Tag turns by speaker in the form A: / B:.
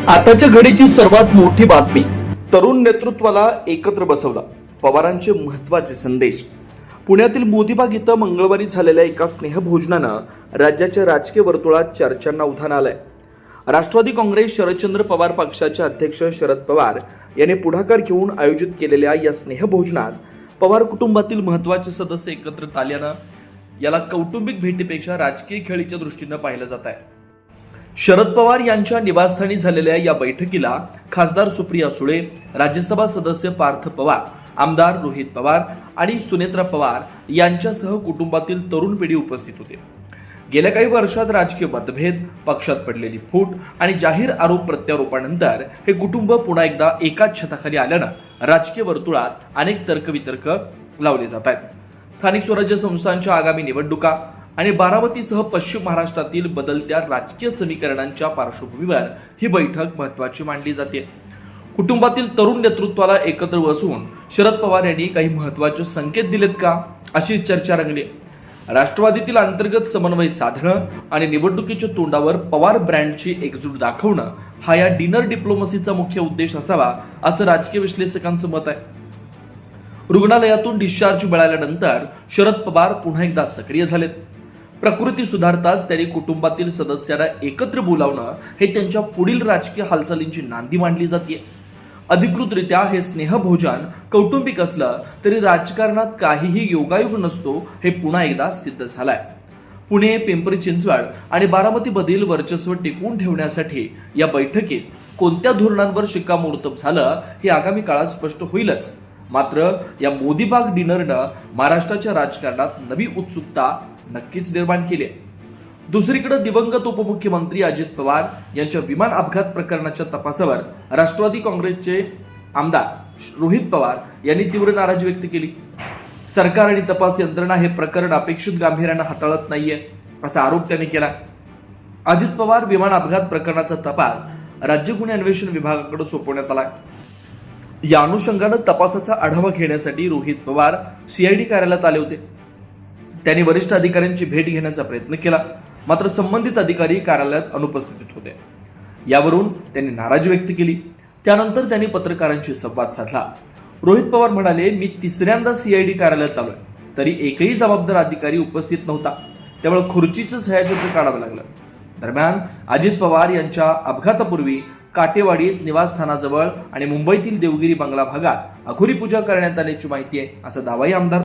A: आताच्या घडीची सर्वात मोठी बातमी, तरुण नेतृत्वाला एकत्र बसवला, पवारांचे महत्त्वाचे संदेश. पुण्यातील मोदीबाग इथं मंगळवारी झालेल्या एका स्नेहभोजनानं राज्याच्या राजकीय वर्तुळात चर्चांना उधाण आलंय. राष्ट्रवादी काँग्रेस शरदचंद्र पवार पक्षाचे अध्यक्ष शरद पवार यांनी पुढाकार घेऊन आयोजित केलेल्या या स्नेहभोजनात पवार कुटुंबातील महत्त्वाचे सदस्य एकत्रित आल्यानं याला कौटुंबिक भेटीपेक्षा राजकीय खेळीच्या दृष्टीनं पाहिलं जात आहे. शरद पवार यांच्या निवासस्थानी झालेल्या या बैठकीला खासदार सुप्रिया सुळे, राज्यसभा सदस्य पार्थ पवार, आमदार रोहित पवार आणि सुनेत्रा पवार यांच्यासह कुटुंबातील तरुण पिढी उपस्थित होते. गेल्या काही वर्षात राजकीय मतभेद, पक्षात पडलेली फूट आणि जाहीर आरोप प्रत्यारोपानंतर हे कुटुंब पुन्हा एकदा एकाच छताखाली आल्यानं राजकीय वर्तुळात अनेक तर्कवितर्क लावले जात आहेत. स्थानिक स्वराज्य संस्थांच्या आगामी निवडणुका आणि बारामतीसह पश्चिम महाराष्ट्रातील बदलत्या राजकीय समीकरणांच्या पार्श्वभूमीवर ही बैठक महत्त्वाची मानली जाते. कुटुंबातील तरुण नेतृत्वाला एकत्र बसवून शरद पवार यांनी काही महत्त्वाचे संकेत दिलेत का, अशी चर्चा रंगली. राष्ट्रवादीतील अंतर्गत समन्वय साधणं आणि निवडणुकीच्या तोंडावर पवार ब्रँडची एकजूट दाखवणं हा या डिनर डिप्लोमसीचा मुख्य उद्देश असावा, असं राजकीय विश्लेषकांचं मत आहे. रुग्णालयातून डिस्चार्ज मिळाल्यानंतर शरद पवार पुन्हा एकदा सक्रिय झालेत. प्रकृती सुधारताच त्यांनी कुटुंबातील सदस्यांना एकत्र बोलावणं हे त्यांच्या पुढील राजकीय हालचालींची नांदी मानली जाते. अधिकृतरित्या हे स्नेहभोजन कौटुंबिक असलं तरी राजकारणात काहीही योगायोग नसतो हे पुन्हा एकदा सिद्ध झालंय. पुणे, पिंपरी चिंचवड आणि बारामतीमधील वर्चस्व टिकवून ठेवण्यासाठी या बैठकीत कोणत्या धोरणांवर शिक्कामोर्तब झालं हे आगामी काळात स्पष्ट होईलच. मात्र या मोदीबाग डिनरनं महाराष्ट्राच्या राजकारणात नवी उत्सुकता नक्कीच निर्माण केली आहे. दुसरीकडे दिवंगत उपमुख्यमंत्री अजित पवार यांच्या विमान अपघात प्रकरणाच्या तपासावर राष्ट्रवादी काँग्रेसचे आमदार रोहित पवार यांनी तीव्र नाराजी व्यक्त केली. सरकार आणि तपास यंत्रणा हे प्रकरण अपेक्षित गांभीर्यानं हाताळत नाहीये, असा आरोप त्यांनी केला. अजित पवार विमान अपघात प्रकरणाचा तपास राज्य गुन्हे अन्वेषण विभागाकडे सोपवण्यात आला. या अनुषंगानं तपासाचा आढावा घेण्यासाठी रोहित पवार सीआयडी कार्यालयात आले होते. त्यांनी वरिष्ठ अधिकाऱ्यांची भेट घेण्याचा प्रयत्न केला, मात्र संबंधित अधिकारी कार्यालयात अनुपस्थित होते. यावरून त्यांनी नाराजी व्यक्त केली. त्यानंतर त्यांनी पत्रकारांशी संवाद साधला. रोहित पवार म्हणाले, मी तिसऱ्यांदा सीआयडी कार्यालयात आलोय, तरी एकही जबाबदार अधिकारी उपस्थित नव्हता, त्यामुळे खुर्चीचं छायाचित्र काढावं लागलं. दरम्यान अजित पवार यांच्या अपघातापूर्वी काटेवाडीत निवासस्थानाजवळ आणि मुंबईतील देवगिरी बंगला भागात अघोरी पूजा करण्यात आल्याची माहिती आहे, असा दावाही आमदार